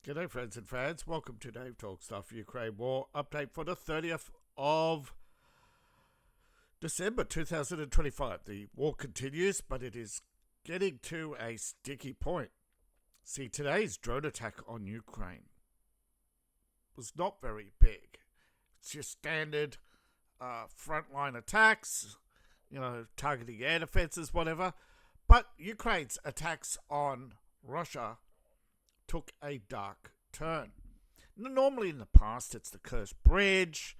G'day friends and fans, welcome to Dave Talk Stuff Ukraine War update for the 30th of December 2025. The war continues, but it is getting to a sticky point. See, today's drone attack on Ukraine was not very big. It's your standard frontline attacks, targeting air defenses, whatever. But Ukraine's attacks on Russia took a dark turn. Normally in the past, it's the Cursed Bridge,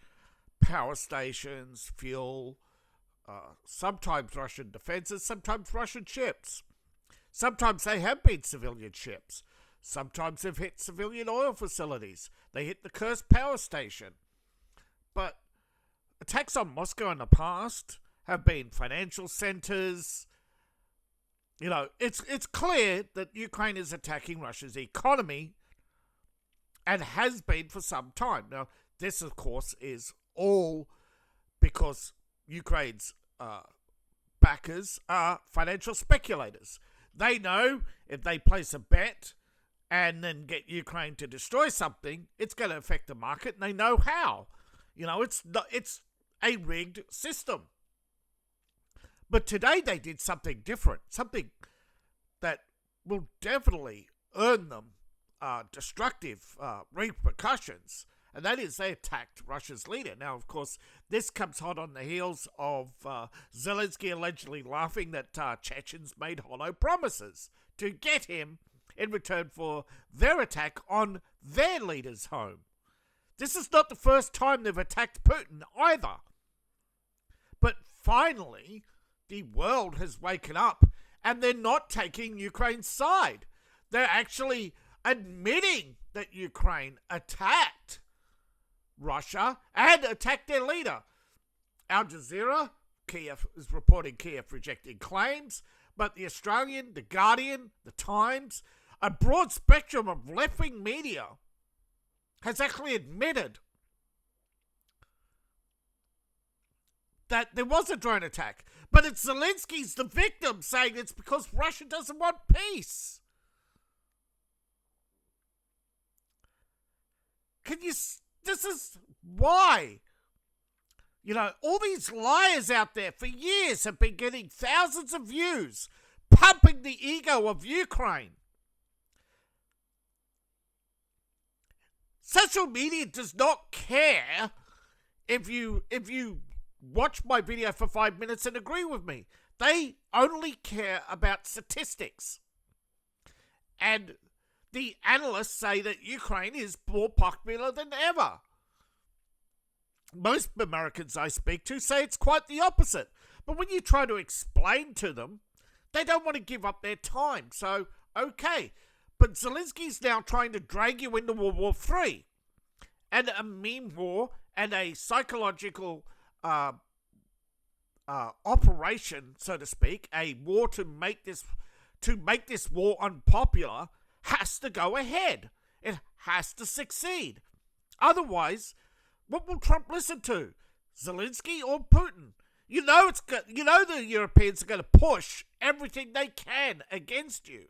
power stations, fuel, sometimes Russian defenses, sometimes Russian ships. Sometimes they have been civilian ships. Sometimes they've hit civilian oil facilities. They hit the Kursk power station. But attacks on Moscow in the past have been financial centers. It's clear that Ukraine is attacking Russia's economy and has been for some time. Now, this, of course, is all because Ukraine's backers are financial speculators. They know if they place a bet and then get Ukraine to destroy something, it's going to affect the market, and they know how. It's a rigged system. But today they did something different, something that will definitely earn them destructive repercussions, and that is they attacked Russia's leader. Now, of course, this comes hot on the heels of Zelensky allegedly laughing that Chechens made hollow promises to get him in return for their attack on their leader's home. This is not the first time they've attacked Putin either. But finally, the world has woken up and they're not taking Ukraine's side. They're actually admitting that Ukraine attacked Russia and attacked their leader. Al Jazeera, Kiev is reporting Kiev rejecting claims, but the Australian, the Guardian, the Times, a broad spectrum of left-wing media has actually admitted that there was a drone attack. But it's Zelensky's the victim, saying it's because Russia doesn't want peace. This is why. All these liars out there for years have been getting thousands of views, pumping the ego of Ukraine. Social media does not care if you watch my video for 5 minutes and agree with me. They only care about statistics. And the analysts say that Ukraine is more popular than ever. Most Americans I speak to say it's quite the opposite. But when you try to explain to them, they don't want to give up their time. So, okay. But Zelensky's now trying to drag you into World War III. And a meme war and a psychological operation, so to speak, a war to make this war unpopular, has to go ahead. It has to succeed. Otherwise, what will Trump listen to? Zelensky or Putin? The Europeans are going to push everything they can against you.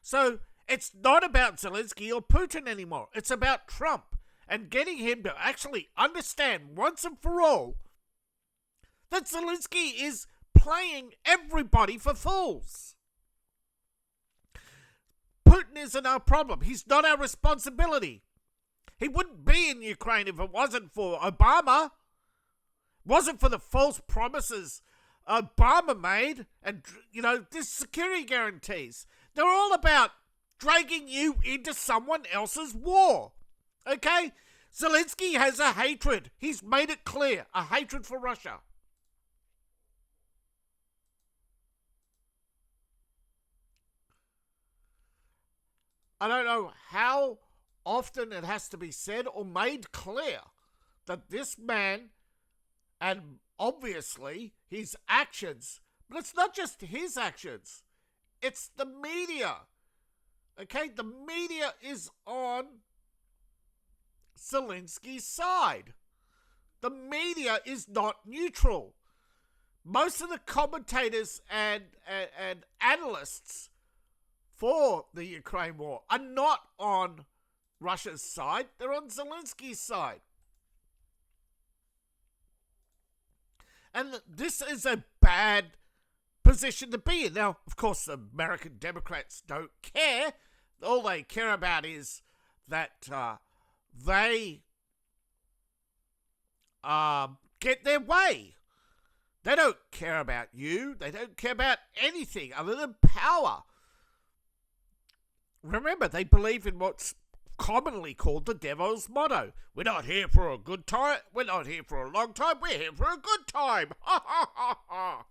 So it's not about Zelensky or Putin anymore. It's about Trump and getting him to actually understand once and for all that Zelensky is playing everybody for fools. Putin isn't our problem. He's not our responsibility. He wouldn't be in Ukraine if it wasn't for Obama. Wasn't for the false promises Obama made and, these security guarantees. They're all about dragging you into someone else's war. Okay? Zelensky has a hatred. He's made it clear. A hatred for Russia. I don't know how often it has to be said or made clear that this man, and obviously his actions, but it's not just his actions, it's the media. Okay, the media is on Zelensky's side. The media is not neutral. Most of the commentators and analysts for the Ukraine war are not on Russia's side. They're on Zelensky's side. And this is a bad position to be in. Now, of course, the American Democrats don't care. All they care about is that they get their way. They don't care about you. They don't care about anything other than power. Remember, they believe in what's commonly called the devil's motto. We're not here for a good time. We're not here for a long time. We're here for a good time. Ha ha ha ha.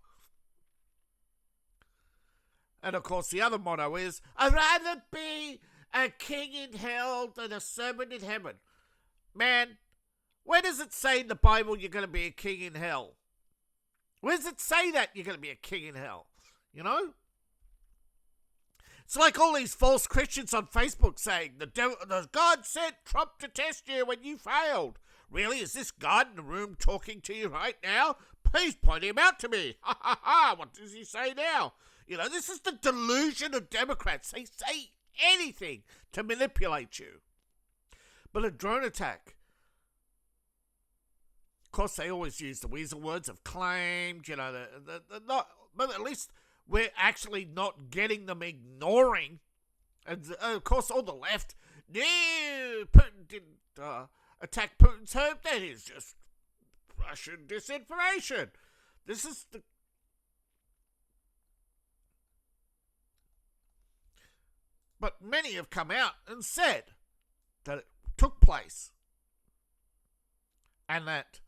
And of course, the other motto is, I'd rather be a king in hell than a servant in heaven. Man, where does it say in the Bible you're going to be a king in hell? Where does it say that you're going to be a king in hell? You know? It's like all these false Christians on Facebook saying, the God sent Trump to test you when you failed. Really? Is this God in the room talking to you right now? Please point him out to me. Ha ha ha. What does he say now? You know, this is the delusion of Democrats. They say anything to manipulate you. But a drone attack, of course, they always use the weasel words of claimed, you know, not, but at least we're actually not getting them ignoring. And of course, all the left, no, Putin didn't attack Putin's home. That is just Russian disinformation. This is the. But many have come out and said that it took place and that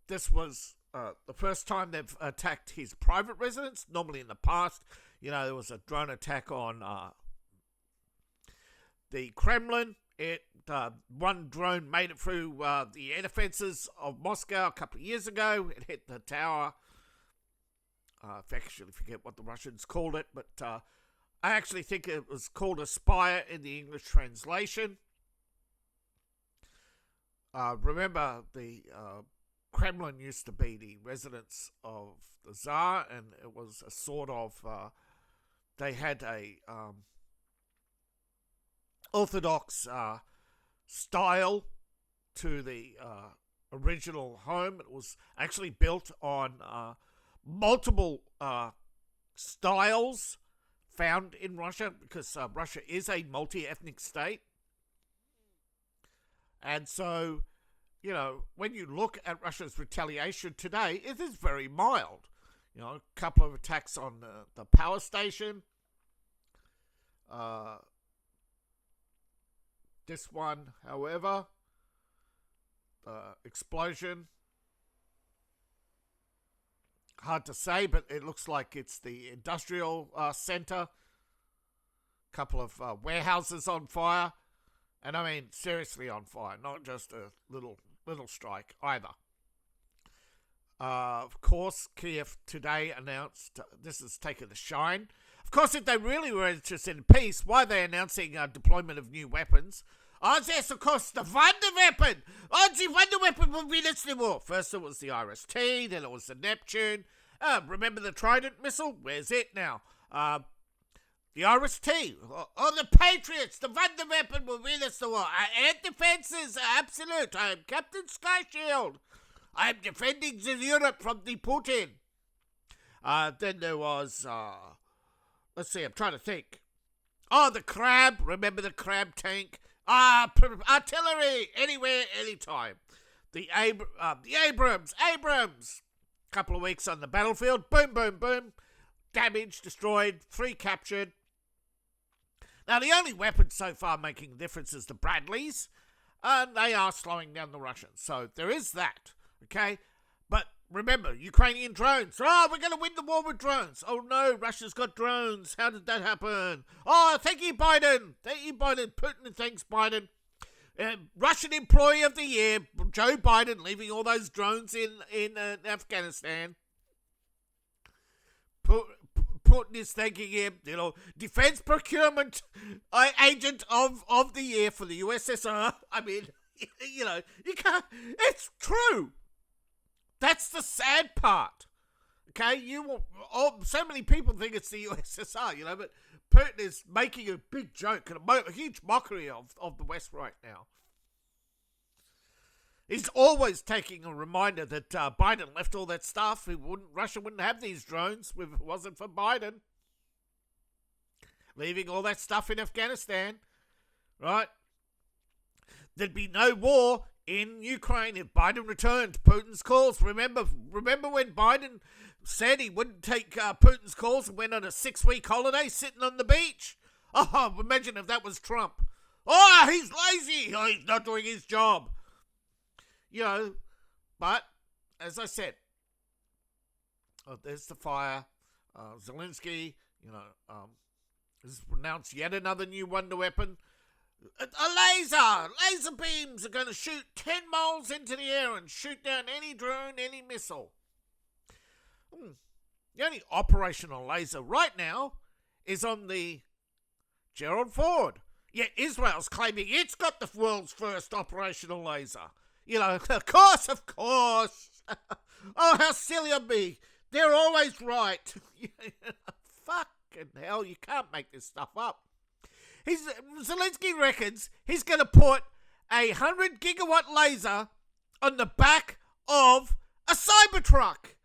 this was the first time they've attacked his private residence. Normally in the past, you know, there was a drone attack on the Kremlin. One drone made it through the air defenses of Moscow a couple of years ago. It hit the tower. I actually forget what the Russians called it, but I actually think it was called a Spire in the English translation. Remember, the Kremlin used to be the residence of the Tsar, and it was a sort of, they had a Orthodox style to the original home. It was actually built on multiple styles found in Russia, because Russia is a multi-ethnic state. And so, you know, when you look at Russia's retaliation today, it is very mild. You know, a couple of attacks on the power station. This one, however, explosion. Hard to say, but it looks like it's the industrial center. Couple of warehouses on fire. And I mean, seriously on fire, not just a little strike either. Of course, Kiev today announced, this has taken the shine. Of course, if they really were interested in peace, why are they announcing deployment of new weapons? Oh, yes, of course, the Wonderweapon. Oh, the Wonderweapon will be listening more. First it was the IRIS-T, then it was the Neptune. Remember the Trident missile? Where's it now? The IRIS-T. Oh, the Patriots. The Wonderweapon will win us the war. Air defenses are absolute. I am Captain Skyshield. I am defending the Europe from the Putin. Then there was, let's see, I'm trying to think. Oh, the Crab. Remember the Crab tank? Artillery. Anywhere, anytime. The Abrams. Couple of weeks on the battlefield. Boom, boom, boom. Damaged, destroyed, 3 captured. Now, the only weapon so far making a difference is the Bradleys, and they are slowing down the Russians. So there is that, okay? But remember, Ukrainian drones. Oh, we're going to win the war with drones. Oh, no, Russia's got drones. How did that happen? Oh, thank you, Biden. Thank you, Biden. Putin thanks Biden. Russian Employee of the Year, Joe Biden, leaving all those drones in Afghanistan. Putin is thanking him, you know, Defense Procurement Agent of the Year for the USSR. I mean, you know, you can't, it's true. That's the sad part. Okay, so many people think it's the USSR, but Putin is making a big joke and a huge mockery of the West right now. He's always taking a reminder that Biden left all that stuff. Russia wouldn't have these drones if it wasn't for Biden leaving all that stuff in Afghanistan, right? There'd be no war in Ukraine if Biden returned Putin's calls. Remember when Biden said he wouldn't take Putin's calls and went on a 6-week holiday sitting on the beach? Oh, imagine if that was Trump. Oh, he's lazy. Oh, he's not doing his job. But as I said, there's the fire. Zelensky, has pronounced yet another new wonder weapon. Laser beams are going to shoot 10 miles into the air and shoot down any drone, any missile. The only operational laser right now is on the Gerald Ford. Yet Israel's claiming it's got the world's first operational laser. Of course. Oh, how silly of me. They're always right. Fucking hell, you can't make this stuff up. Zelensky reckons he's going to put a 100 gigawatt laser on the back of a Cybertruck.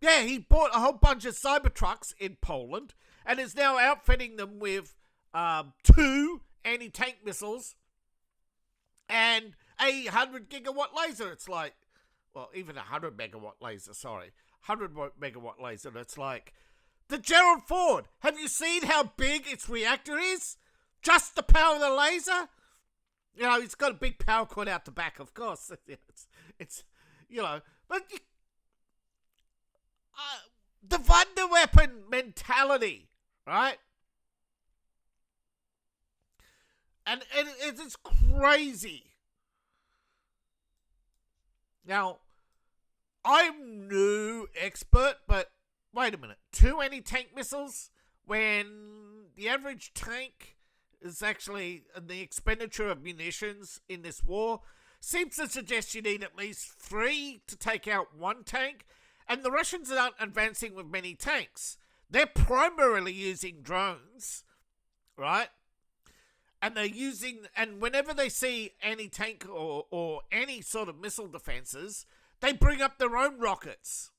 He bought a whole bunch of Cybertrucks in Poland and is now outfitting them with 2 anti-tank missiles and a 100 gigawatt laser. It's like, even a 100 megawatt laser, 100 megawatt laser. It's like the Gerald Ford. Have you seen how big its reactor is? Just the power of the laser? It's got a big power cord out the back, of course. It's but the wonder weapon mentality, right? And it's crazy. Now, I'm no expert, but wait a minute. 2 anti-tank missiles when the average tank is actually the expenditure of munitions in this war seems to suggest you need at least 3 to take out 1 tank, and the Russians aren't advancing with many tanks. They're primarily using drones, right? And whenever they see anti-tank or any sort of missile defenses, they bring up their own rockets.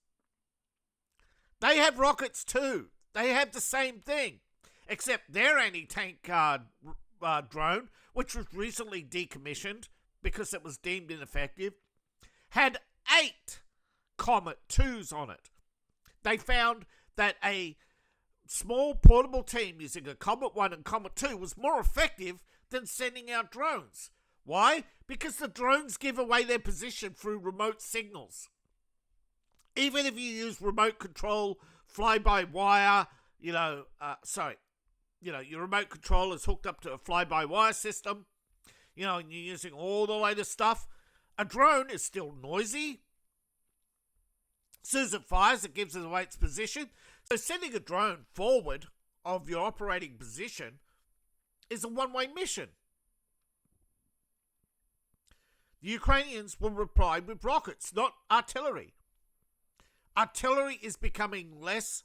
They have rockets too. They have the same thing, except their anti-tank drone, which was recently decommissioned because it was deemed ineffective, had 8 Comet 2s on it. They found that a small portable team using a Comet 1 and Comet 2 was more effective than sending out drones. Why? Because the drones give away their position through remote signals. Even if you use remote control, fly-by-wire, your remote control is hooked up to a fly-by-wire system, and you're using all the latest stuff, a drone is still noisy. As soon as it fires, it gives away its position. So sending a drone forward of your operating position is a one-way mission. The Ukrainians will reply with rockets, not artillery. Artillery is becoming less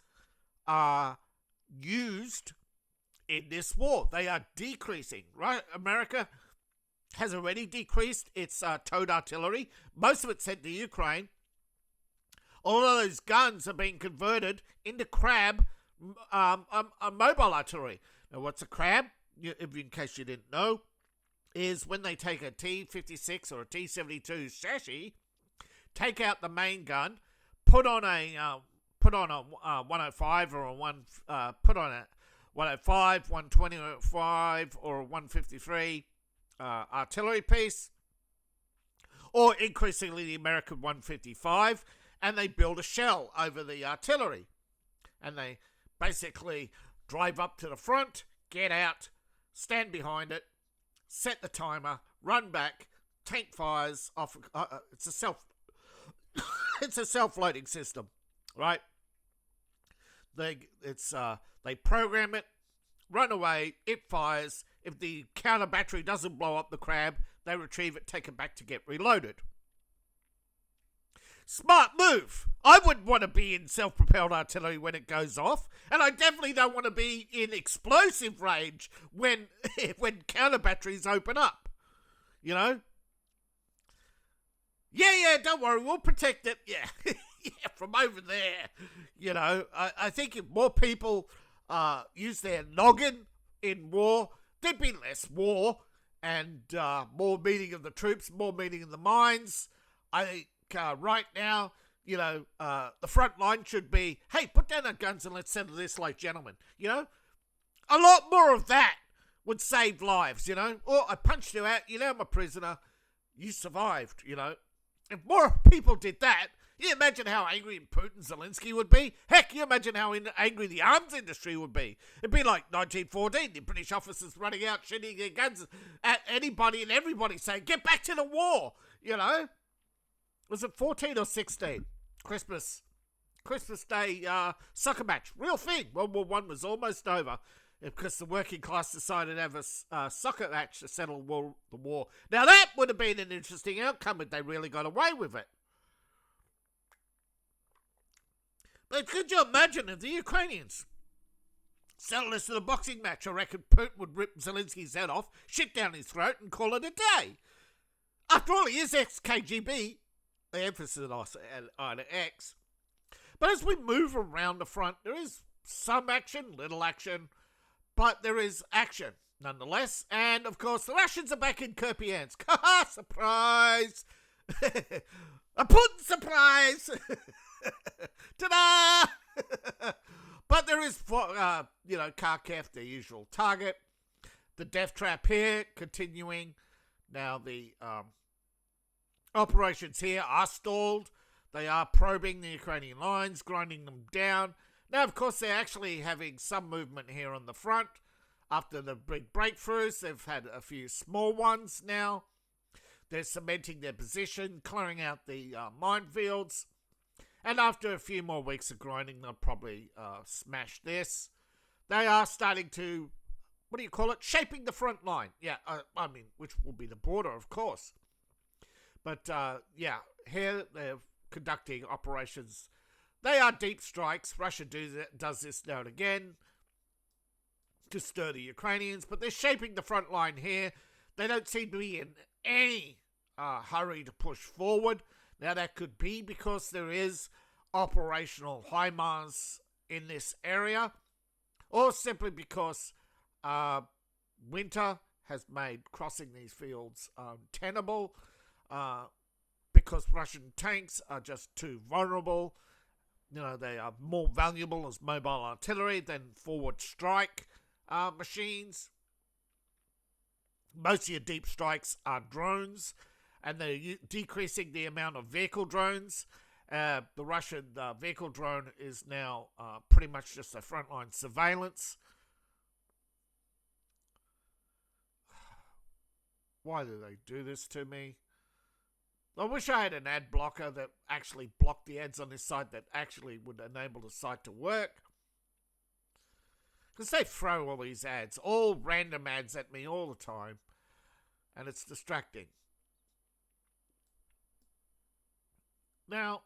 used in this war. They are decreasing, right? America has already decreased its towed artillery. Most of it's sent to Ukraine. All of those guns are being converted into crab mobile artillery. Now, what's a crab? In case you didn't know, is when they take a T-56 or a T-72 chassis, take out the main gun, put on a 105 or a 125 or a 153 artillery piece, or increasingly the American 155, and they build a shell over the artillery, and they basically drive up to the front, get out, stand behind it, set the timer, run back, tank fires off. It's a self-loading system, right? They program it, run away, it fires. If the counter battery doesn't blow up the crab, they retrieve it, take it back to get reloaded. Smart move. I wouldn't want to be in self-propelled artillery when it goes off, and I definitely don't want to be in explosive range when counter batteries open up. You know? Yeah, don't worry, we'll protect it. Yeah, yeah, from over there. You know, I think if more people use their noggin in war, there'd be less war and more meeting of the troops, more meeting of the minds. I think right now, you know, the front line should be, hey, put down our guns and let's settle this like gentlemen. You know, a lot more of that would save lives, you know. Or I punched you out, you're now my prisoner, you survived, you know. If more people did that, you imagine how angry Putin Zelensky would be? Heck, you imagine how angry the arms industry would be. It'd be like 1914, the British officers running out, shooting their guns at anybody and everybody saying, get back to the war, you know. Was it 14 or 16? Christmas Day soccer match. Real thing. World War I was almost over because the working class decided to have a soccer match to settle the war. Now that would have been an interesting outcome if they really got away with it. But could you imagine if the Ukrainians settled this in a boxing match? I reckon Putin would rip Zelensky's head off, shit down his throat and call it a day. After all, he is ex-KGB. The emphasis on X. But as we move around the front, there is some action, little action, but there is action nonetheless. And of course, the Russians are back in Kupiansk. Ha! Surprise! A Putin surprise! Ta-da! But there is, Kharkiv, the usual target. The death trap here continuing. Now the operations here are stalled. They are probing the Ukrainian lines, grinding them down. Now, of course, they're actually having some movement here on the front. After the big breakthroughs, they've had a few small ones now. They're cementing their position, clearing out the minefields. And after a few more weeks of grinding, they'll probably smash this. They are starting to, shaping the front line. Yeah, which will be the border, of course. But, here they're conducting operations. They are deep strikes. Russia does this now and again to stir the Ukrainians, but they're shaping the front line here. They don't seem to be in any hurry to push forward. Now, that could be because there is operational HIMARS in this area, or simply because winter has made crossing these fields untenable, because Russian tanks are just too vulnerable. You know, they are more valuable as mobile artillery than forward strike machines. Most of your deep strikes are drones, and they're decreasing the amount of vehicle drones. The Russian vehicle drone is now pretty much just a frontline surveillance. Why do they do this to me? I wish I had an ad blocker that actually blocked the ads on this site that actually would enable the site to work. Because they throw all these ads, all random ads at me all the time. And it's distracting. Now,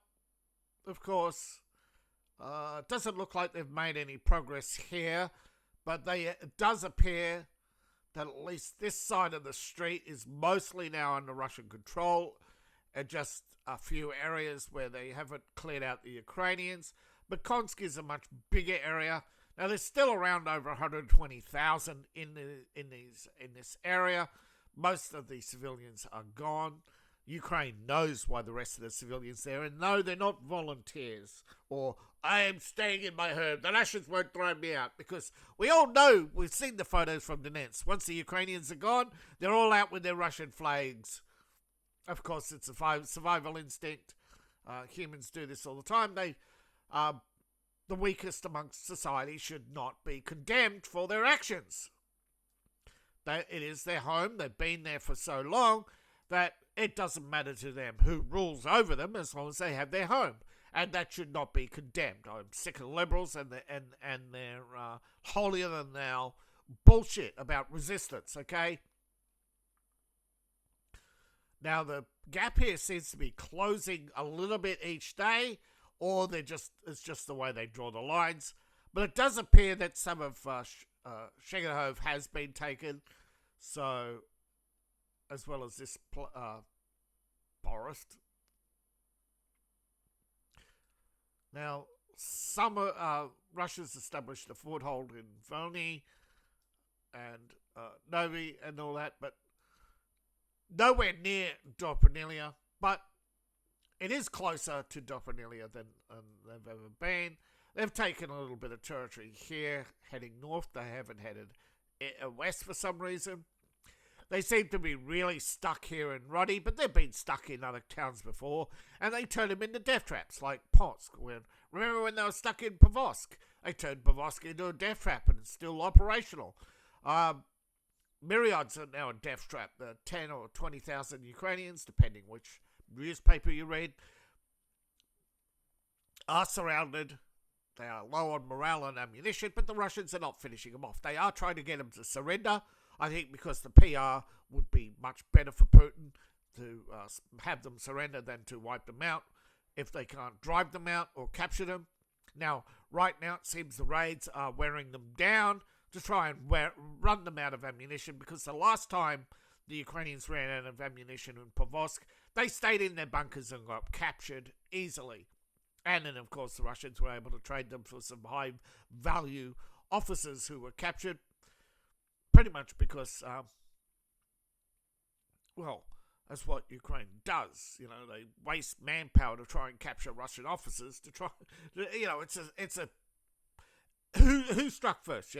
of course, it doesn't look like they've made any progress here. But it does appear that at least this side of the street is mostly now under Russian control. And just a few areas where they haven't cleared out the Ukrainians. But Konsk is a much bigger area. Now, there's still around over 120,000 in this area. Most of the civilians are gone. Ukraine knows why the rest of the civilians there, and no, they're not volunteers. Or, I am staying in my home. The Russians won't throw me out. Because we all know, we've seen the photos from Donetsk. Once the Ukrainians are gone, they're all out with their Russian flags. Of course, it's a survival instinct. Humans do this all the time. The weakest amongst society should not be condemned for their actions. It is their home. They've been there for so long that it doesn't matter to them who rules over them as long as they have their home. And that should not be condemned. I'm sick of liberals and their holier-than-thou bullshit about resistance, okay? Now, the gap here seems to be closing a little bit each day, or it's just the way they draw the lines. But it does appear that some of Shegerhove has been taken, so as well as this forest. Now, Russia's established a foothold in Volny and Novi and all that, but nowhere near Dopanilia. But it is closer to Dopanilia than they've ever been. They've taken a little bit of territory here, heading north. They haven't headed west for some reason. They seem to be really stuck here in Roddy, but they've been stuck in other towns before, and they turn them into death traps, like Potsk. Remember when they were stuck in Pavosk? They turned Pavosk into a death trap, and it's still operational. Myriads are now a death trap. 10 or 20,000 Ukrainians, depending which newspaper you read, are surrounded. They are low on morale and ammunition, but the Russians are not finishing them off. They are trying to get them to surrender, I think, because the PR would be much better for Putin to have them surrender than to wipe them out if they can't drive them out or capture them. Now, right now, it seems the raids are wearing them down to try and run them out of ammunition, because the last time the Ukrainians ran out of ammunition in Pavosk, they stayed in their bunkers and got captured easily. And then, of course, the Russians were able to trade them for some high-value officers who were captured, pretty much because, that's what Ukraine does. You know, they waste manpower to try and capture Russian officers to try, it's a who struck first,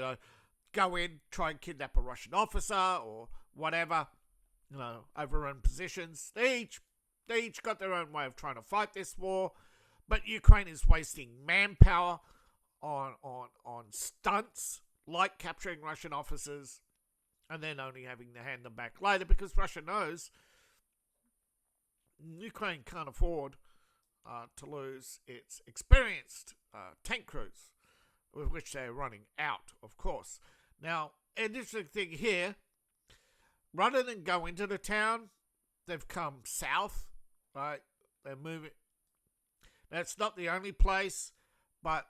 go in, try and kidnap a Russian officer or whatever, overrun positions. They each got their own way of trying to fight this war, but Ukraine is wasting manpower on stunts like capturing Russian officers and then only having to hand them back later, because Russia knows Ukraine can't afford to lose its experienced tank crews, with which they're running out, of course. Now, an interesting thing here, rather than go into the town, they've come south, right? They're moving. That's not the only place, but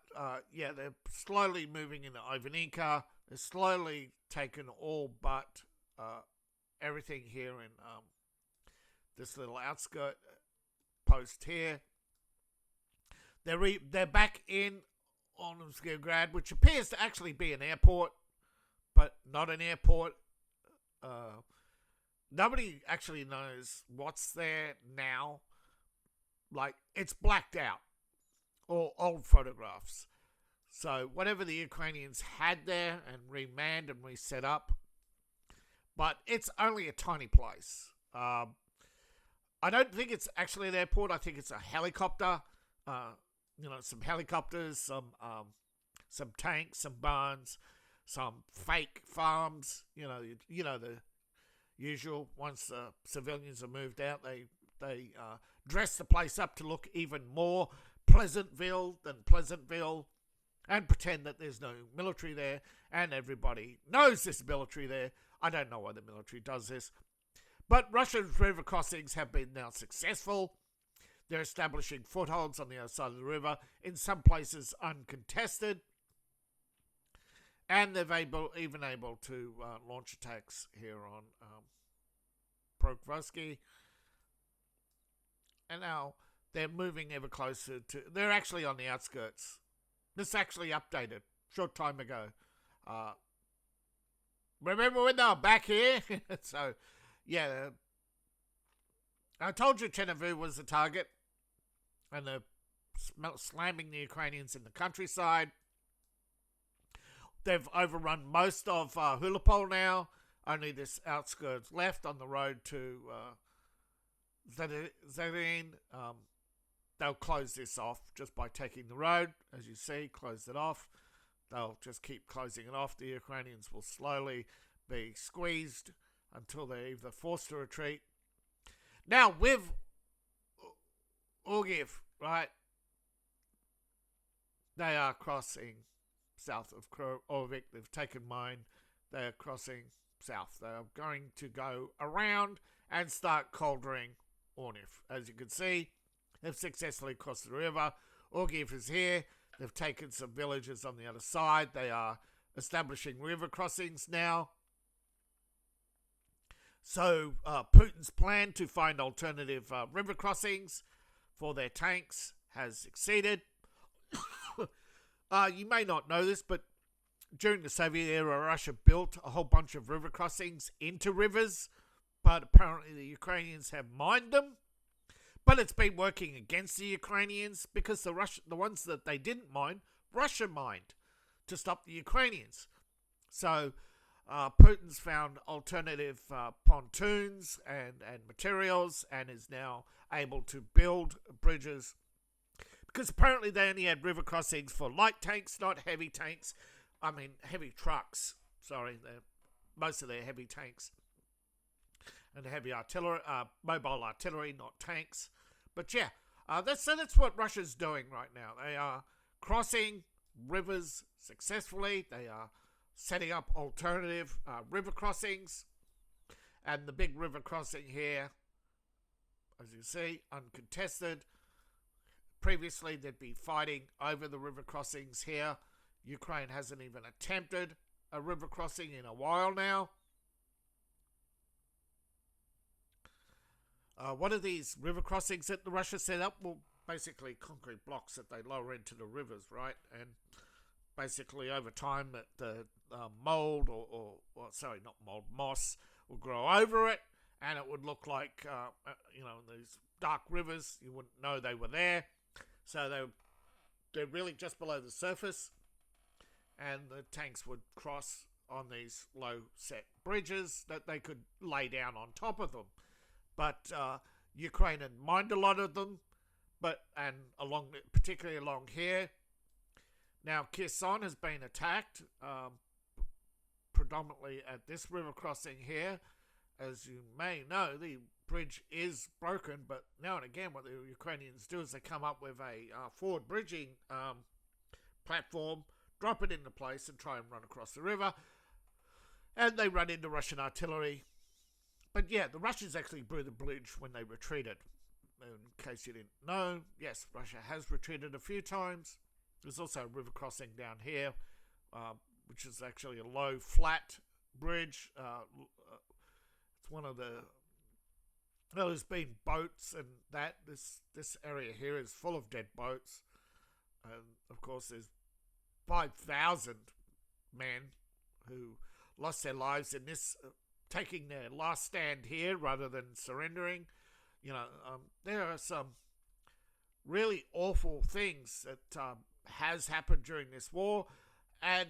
they're slowly moving into Ivaninka. They're slowly taking all but everything here in this little outskirt post here. They're back in Volodymyr, which appears to actually be an airport, but not an airport. Nobody actually knows what's there now. Like, it's blacked out, or old photographs. So whatever the Ukrainians had there and remanned and reset up, but it's only a tiny place. I don't think it's actually an airport. I think it's a helicopter. Some helicopters, some tanks, some barns, some fake farms. The usual. Once the civilians are moved out, they dress the place up to look even more Pleasantville than Pleasantville, and pretend that there's no military there, and everybody knows there's military there. I don't know why the military does this, but Russia's river crossings have been now successful. They're establishing footholds on the other side of the river, in some places uncontested, and they've even able to launch attacks here on Prokrovsky. And now they're moving ever closer to... They're actually on the outskirts. This actually updated short time ago. Remember when they were back here? So, yeah. I told you Chenavu was the target. And they're slamming the Ukrainians in the countryside. They've overrun most of Hulipol now. Only this outskirts left on the road to Zarin. They'll close this off just by taking the road. As you see, closed it off. They'll just keep closing it off. The Ukrainians will slowly be squeezed until they're either forced to retreat. Now, with Orgiv, right, they are crossing south of Orvik. They've taken mine. They are crossing south. They're going to go around and start countering Orniv. As you can see, they've successfully crossed the river. Orgiv is here. They've taken some villages on the other side. They are establishing river crossings now. So Putin's plan to find alternative river crossings for their tanks has succeeded. You may not know this, but during the Soviet era, Russia built a whole bunch of river crossings into rivers, but apparently the Ukrainians have mined them. But it's been working against the Ukrainians because the ones that they didn't mine, Russia mined to stop the Ukrainians. So Putin's found alternative pontoons and materials and is now able to build bridges, because apparently they only had river crossings for light tanks, not heavy tanks. I mean, heavy trucks. Sorry, most of their heavy tanks and heavy artillery, mobile artillery, not tanks. But yeah, that's what Russia's doing right now. They are crossing rivers successfully. They are setting up alternative river crossings. And the big river crossing here, as you see, uncontested. Previously, they'd be fighting over the river crossings here. Ukraine hasn't even attempted a river crossing in a while now. What are these river crossings that the Russia set up? Well, basically concrete blocks that they lower into the rivers, right? And basically over time that the mold moss will grow over it, and it would look like, these dark rivers. You wouldn't know they were there. So they're really just below the surface, and the tanks would cross on these low-set bridges that they could lay down on top of them. But Ukraine had mined a lot of them, particularly along here. Now Kherson has been attacked, predominantly at this river crossing here. As you may know, the bridge is broken, but now and again what the Ukrainians do is they come up with a forward bridging platform, drop it into place and try and run across the river, and they run into Russian artillery. But yeah, the Russians actually blew the bridge when they retreated. In case you didn't know, yes, Russia has retreated a few times. There's also a river crossing down here, which is actually a low, flat bridge. It's one of the... Well, there's been boats and that. This area here is full of dead boats. And, of course, there's 5,000 men who lost their lives in this... taking their last stand here rather than surrendering. There are some really awful things that has happened during this war, and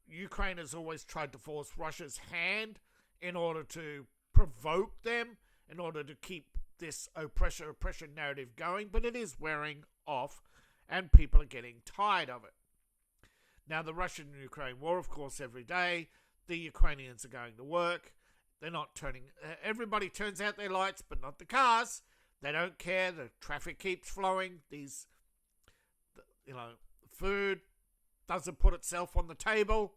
Ukraine has always tried to force Russia's hand in order to provoke them, in order to keep this oppression narrative going, but it is wearing off and people are getting tired of it. Now, the Russian-Ukraine war, of course, every day the Ukrainians are going to work. They're not turning... everybody turns out their lights, but not the cars. They don't care. The traffic keeps flowing. Food doesn't put itself on the table.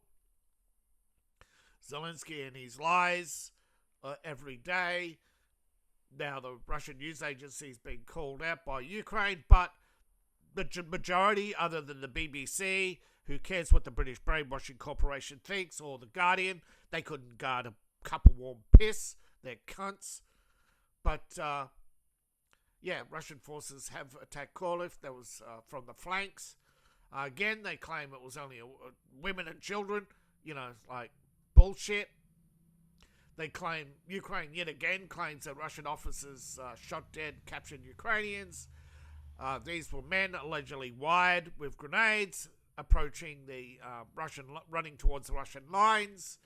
Zelensky and his lies every day. Now, the Russian news agency is being called out by Ukraine, but the majority, other than the BBC, who cares what the British Brainwashing Corporation thinks, or the Guardian, they couldn't guard a cup of warm piss. They're cunts. But, Russian forces have attacked Kharkiv. That was from the flanks. Again, they claim it was only women and children. Bullshit. They claim, Ukraine yet again claims that Russian officers shot dead captured Ukrainians. These were men allegedly wired with grenades, approaching the running towards the Russian lines.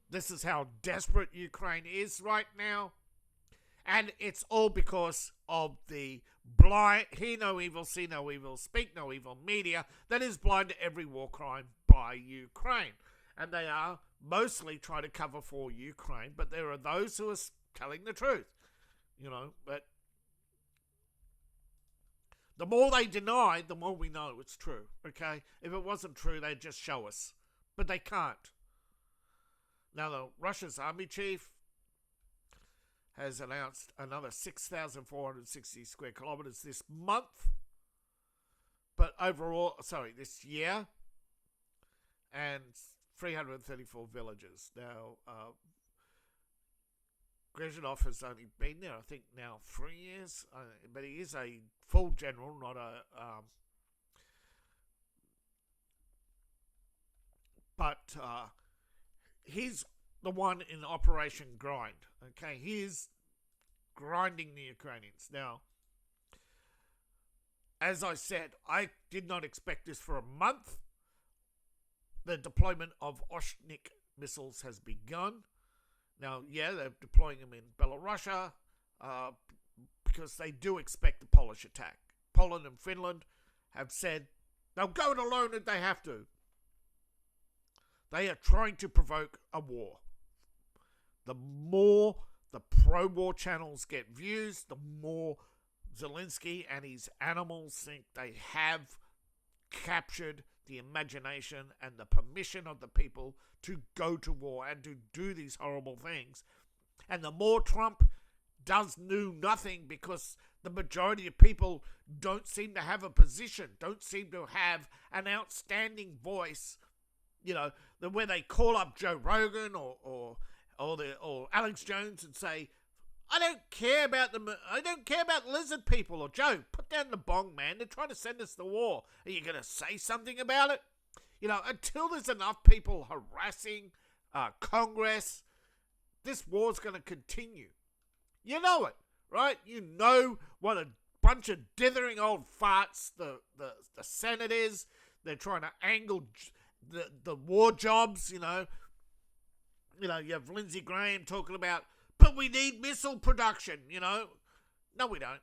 This is how desperate Ukraine is right now. And it's all because of the blind, hear no evil, see no evil, speak no evil media that is blind to every war crime by Ukraine. And they are mostly trying to cover for Ukraine, but there are those who are telling the truth. But the more they deny, the more we know it's true, okay? If it wasn't true, they'd just show us. But they can't. Now, Russia's army chief has announced another 6,460 square kilometers this month, but overall, this year, and 334 villages. Now, Grezhinov has only been there, I think, now 3 years, but he is a full general, not a. But he's the one in Operation Grind. Okay, he is grinding the Ukrainians. Now, as I said, I did not expect this for a month. The deployment of Oshnik missiles has begun. Now, yeah, they're deploying them in Belarus because they do expect a Polish attack. Poland and Finland have said they'll go it alone if they have to. They are trying to provoke a war. The more the pro-war channels get views, the more Zelensky and his animals think they have captured the imagination and the permission of the people to go to war and to do these horrible things. And the more Trump does nothing, because the majority of people don't seem to have a position, don't seem to have an outstanding voice, where they call up Joe Rogan or Alex Jones and say, I don't care about lizard people, or Joe, put down the bong, man. They're trying to send us to war. Are you going to say something about it? Until there's enough people harassing Congress, this war's going to continue. You know it, right? You know what a bunch of dithering old farts the Senate is. They're trying to angle the war jobs, You have Lindsey Graham talking about, but we need missile production, No, we don't.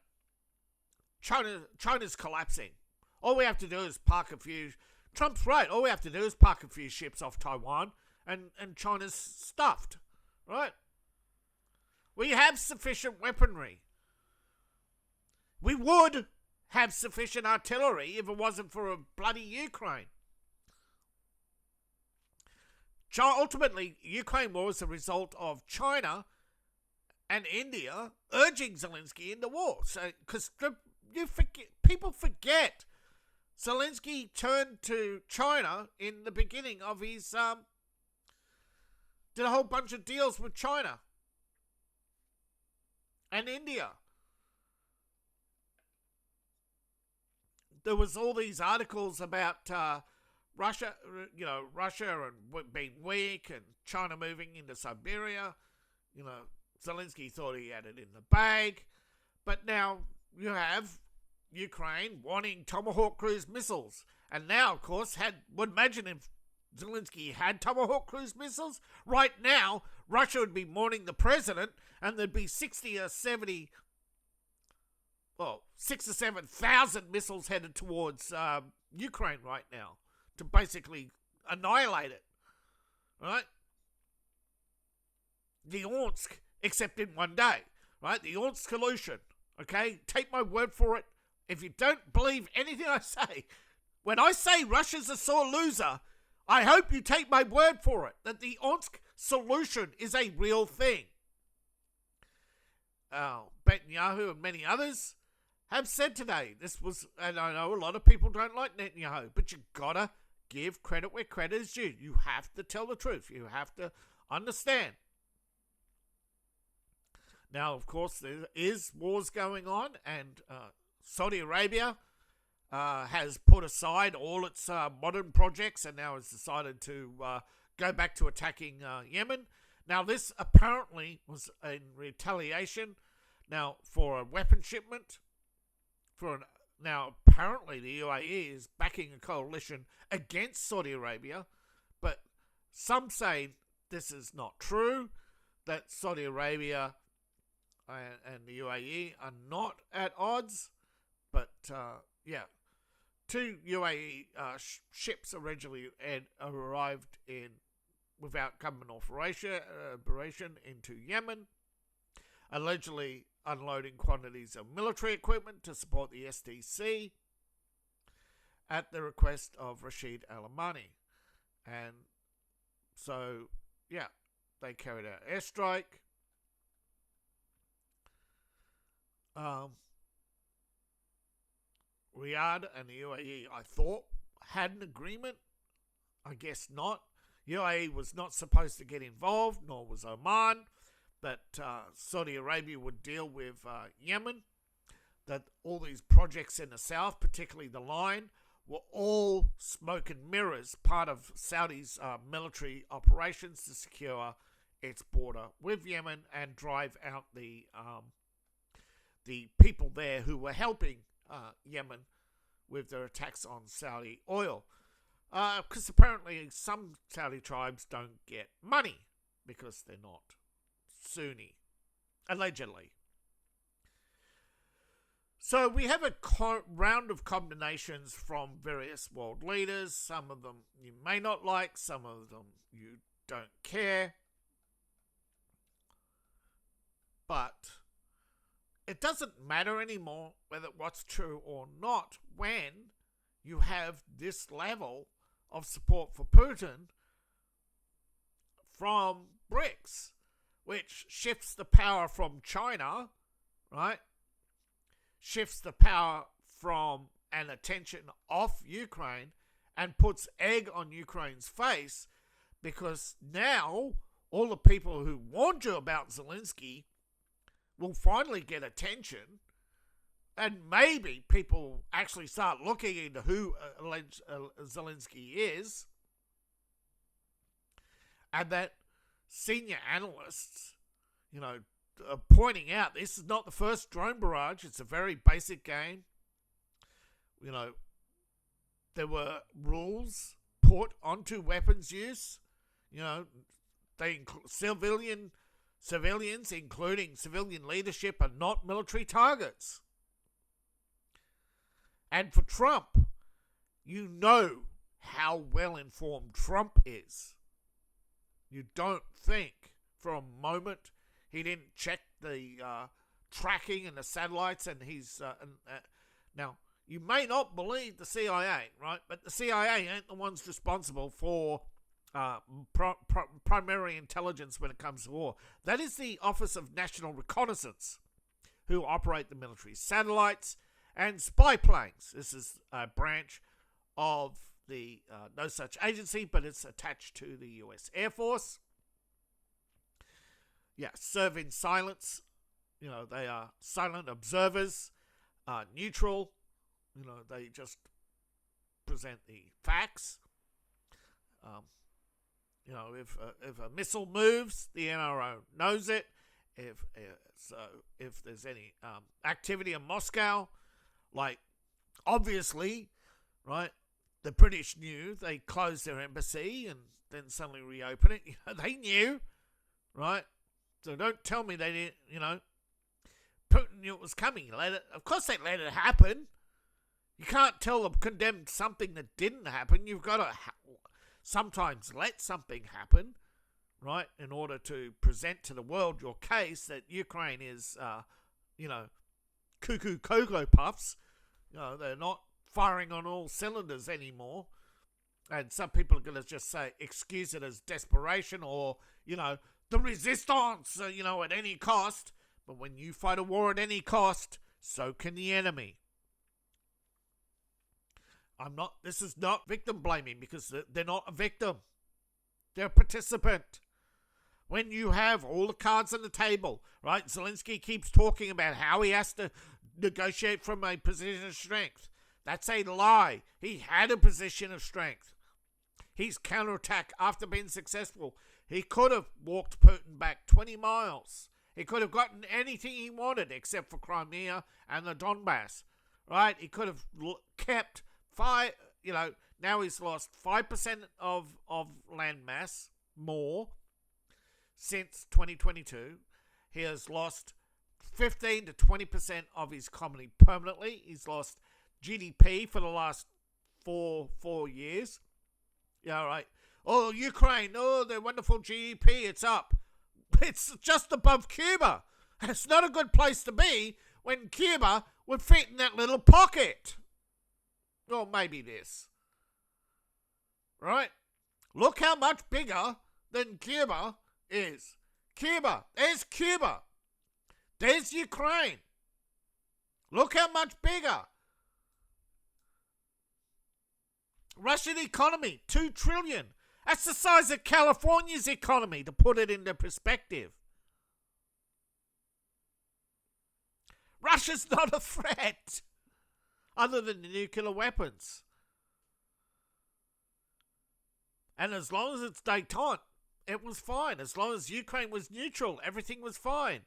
China's collapsing. All we have to do is park a few. Trump's right. All we have to do is park a few ships off Taiwan, and China's stuffed, right? We have sufficient weaponry. We would have sufficient artillery if it wasn't for a bloody Ukraine. Ultimately, Ukraine war was a result of China and India urging Zelensky into war. So, because people forget, Zelensky turned to China in the beginning of his did a whole bunch of deals with China and India. There was all these articles about Russia and being weak, and China moving into Siberia. Zelensky thought he had it in the bag. But now you have Ukraine wanting Tomahawk cruise missiles. And now, of course, would imagine if Zelensky had Tomahawk cruise missiles, right now, Russia would be mourning the president, and there'd be 6 or 7,000 missiles headed towards Ukraine right now to basically annihilate it, right? The Orsk, except in one day, right? The Orsk solution, okay? Take my word for it. If you don't believe anything I say, when I say Russia's a sore loser, I hope you take my word for it, that the Orsk solution is a real thing. Netanyahu and many others have said today, and I know a lot of people don't like Netanyahu, but you gotta give credit where credit is due. You have to tell the truth. You have to understand. Now, of course, there is wars going on, and Saudi Arabia has put aside all its modern projects and now has decided to go back to attacking Yemen. Now, this apparently was in retaliation now for a weapon shipment. Now, apparently the UAE is backing a coalition against Saudi Arabia, but some say this is not true, that Saudi Arabia and the UAE are not at odds. But, two UAE ships originally arrived without government operation into Yemen, allegedly unloading quantities of military equipment to support the SDC at the request of Rashid Al-Amani. And so, they carried out airstrike. Riyadh and the UAE, I thought, had an agreement. I guess not. UAE was not supposed to get involved, nor was Oman. That Saudi Arabia would deal with Yemen. That all these projects in the south, particularly the line, were all smoke and mirrors, part of Saudi's military operations to secure its border with Yemen and drive out the people there who were helping Yemen with their attacks on Saudi oil. Because apparently some Saudi tribes don't get money because they're not Sunni, allegedly. So we have a round of combinations from various world leaders. Some of them you may not like, some of them you don't care. But it doesn't matter anymore whether what's true or not when you have this level of support for Putin from BRICS, which shifts the power from China, right? Shifts the power from and attention off Ukraine and puts egg on Ukraine's face, because now all the people who warned you about Zelensky will finally get attention, and maybe people actually start looking into who Zelensky is, and that senior analysts, pointing out this is not the first drone barrage. It's a very basic game. There were rules put onto weapons use. Civilians, including civilian leadership, are not military targets. And for Trump, you know how well informed Trump is. You don't think for a moment he didn't check the tracking and the satellites, and he's now you may not believe the CIA, right? But the CIA ain't the ones responsible for primary intelligence when it comes to war. That is the Office of National Reconnaissance, who operate the military satellites and spy planes. This is a branch of the no such agency, but it's attached to the US Air Force. Yeah, serve in silence. They are silent observers, neutral. They just present the facts. If a missile moves, the NRO knows it. If there's any activity in Moscow, like obviously, right, the British knew they closed their embassy and then suddenly reopen it. They knew, right? So don't tell me they didn't. Putin knew it was coming. Of course they let it happen. You can't tell them condemn something that didn't happen. You've got to sometimes let something happen, right, in order to present to the world your case that Ukraine is, cuckoo Cocoa Puffs. They're not firing on all cylinders anymore. And some people are going to just say, excuse it as desperation or, the resistance, at any cost. But when you fight a war at any cost, so can the enemy. This is not victim blaming, because they're not a victim. They're a participant. When you have all the cards on the table, right? Zelensky keeps talking about how he has to negotiate from a position of strength. That's a lie. He had a position of strength. His counterattack, after being successful, he could have walked Putin back 20 miles. He could have gotten anything he wanted except for Crimea and the Donbass, right? He could have kept now he's lost 5% of land mass more since 2022. He has lost 15 to 20% of his economy permanently. He's lost GDP for the last four years. Yeah, right. Oh, Ukraine, their wonderful GDP, it's up. It's just above Cuba. It's not a good place to be when Cuba would fit in that little pocket. Or maybe this. Right? Look how much bigger than Cuba is Cuba. There's Cuba. There's Ukraine. Look how much bigger. Russian economy, 2 trillion. That's the size of California's economy, to put it into perspective. Russia's not a threat, other than the nuclear weapons. And as long as it's détente, it was fine. As long as Ukraine was neutral, everything was fine.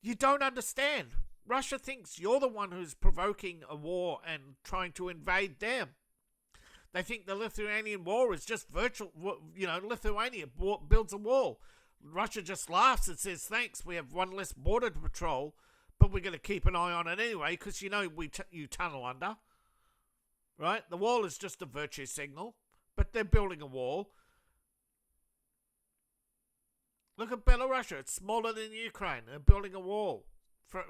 You don't understand. Russia thinks you're the one who's provoking a war and trying to invade them. They think the Lithuanian war is just virtual. Lithuania builds a wall. Russia just laughs and says, thanks, we have one less border to patrol, but we're going to keep an eye on it anyway because, you tunnel under. Right? The wall is just a virtue signal, but they're building a wall. Look at Belarus. It's smaller than Ukraine. They're building a wall,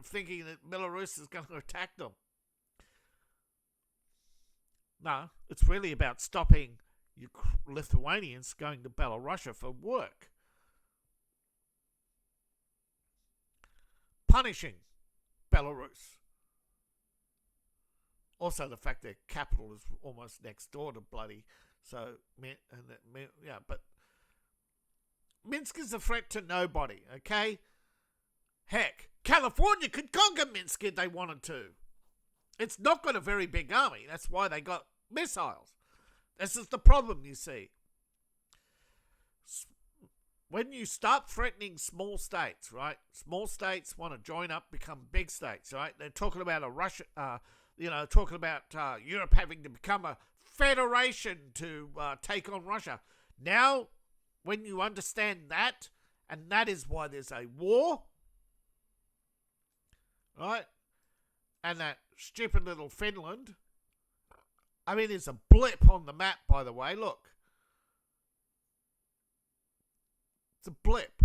thinking that Belarus is going to attack them. No, it's really about stopping Lithuanians going to Belarus for work. Punishing Belarus. Also, the fact their capital is almost next door to bloody. But Minsk is a threat to nobody, okay? Heck, California could conquer Minsk if they wanted to. It's not got a very big army. That's why they got missiles. This is the problem, you see. When you start threatening small states, right? Small states want to join up, become big states, right? They're talking about Europe having to become a federation to take on Russia. Now, when you understand that, and that is why there's a war, right? And that stupid little Finland, I mean, there's a blip on the map, by the way, look. It's a blip.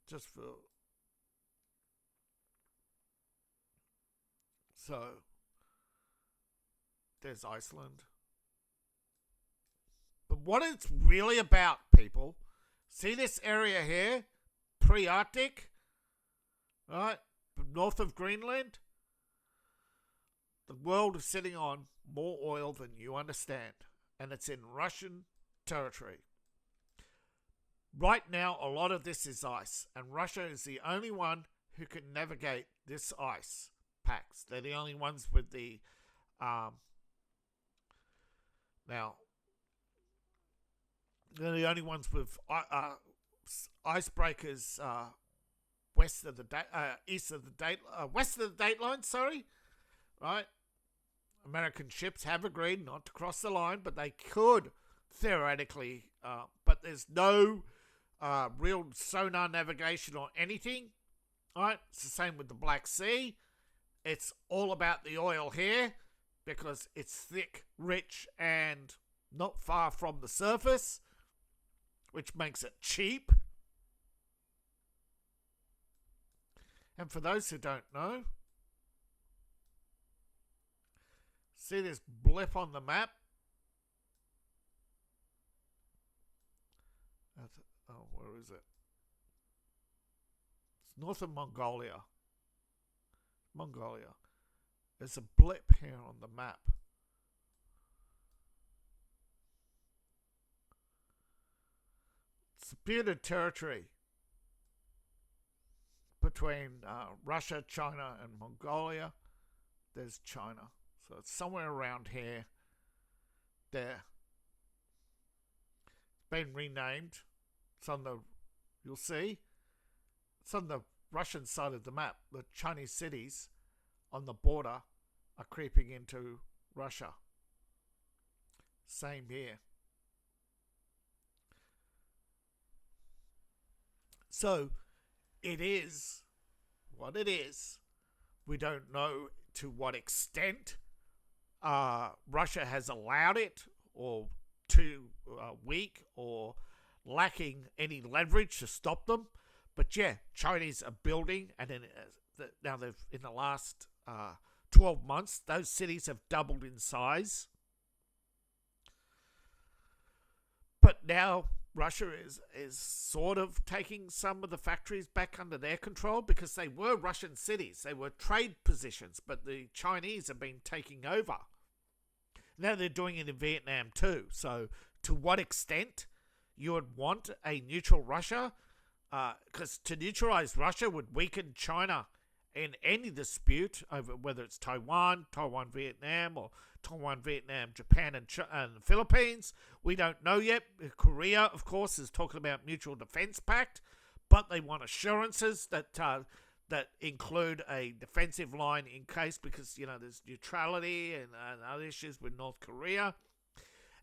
Just for... So, there's Iceland. But what it's really about, people, see this area here? Pre-Arctic, right? North of Greenland. The world is sitting on more oil than you understand. And it's in Russian territory. Right now, a lot of this is ice. And Russia is the only one who can navigate this ice packs. They're the only ones with the... they're the only ones with icebreakers west of the date line, right? American ships have agreed not to cross the line, but they could theoretically, but there's no real sonar navigation or anything, right? It's the same with the Black Sea. It's all about the oil here because it's thick, rich, and not far from the surface, which makes it cheap. And for those who don't know, see this blip on the map? Where is it? It's north of Mongolia. There's a blip here on the map. Disputed territory between Russia, China, and Mongolia. There's China. So it's somewhere around here. There. It's been renamed. It's on the, you'll see, it's on the Russian side of the map. The Chinese cities on the border are creeping into Russia. Same here. So, it is what it is. We don't know to what extent Russia has allowed it, or too weak, or lacking any leverage to stop them. But yeah, Chinese are building, and now they've in the last 12 months, those cities have doubled in size. But now Russia is sort of taking some of the factories back under their control because they were Russian cities. They were trade positions, but the Chinese have been taking over. Now they're doing it in Vietnam too. So to what extent you would want a neutral Russia? Because to neutralize Russia would weaken China in any dispute over whether it's Taiwan, Vietnam, or Taiwan, Vietnam, Japan, and the Philippines. We don't know yet. Korea, of course, is talking about mutual defense pact, but they want assurances that that include a defensive line in case, because there's neutrality and other issues with North Korea.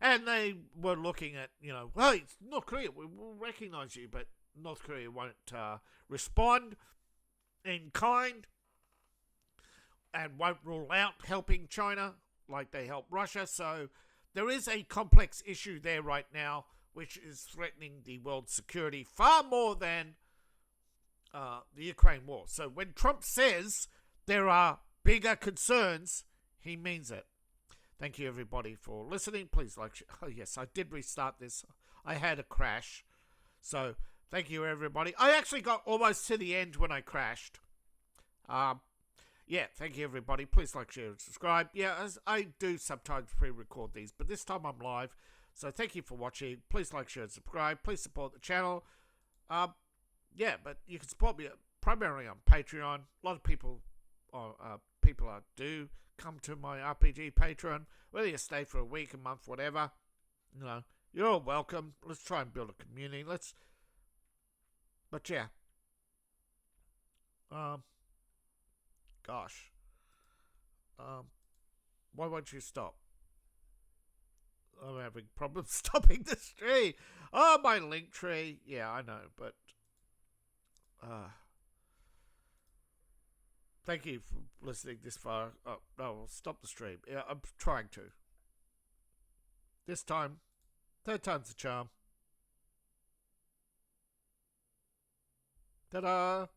And they were looking at, well, it's North Korea, we will recognize you, but North Korea won't respond in kind and won't rule out helping China like they help Russia. So there is a complex issue there right now, which is threatening the world's security far more than the Ukraine war. So when Trump says there are bigger concerns, he means it. Thank you, everybody, for listening. Please like... Oh, yes, I did restart this. I had a crash. So thank you, everybody. I actually got almost to the end when I crashed. Yeah, thank you, everybody. Please like, share, and subscribe. Yeah, as I do sometimes pre-record these, but this time I'm live. So thank you for watching. Please like, share, and subscribe. Please support the channel. Yeah, but you can support me primarily on Patreon. A lot of people do come to my RPG Patreon, whether you stay for a week, a month, whatever. You're all welcome. Let's try and build a community. But yeah. Gosh. Why won't you stop? I'm having problems stopping this tree. Oh, my link tree. Yeah, I know, but thank you for listening this far. Oh, no, I'll stop the stream. Yeah, I'm trying to. This time, third time's the charm. Ta-da!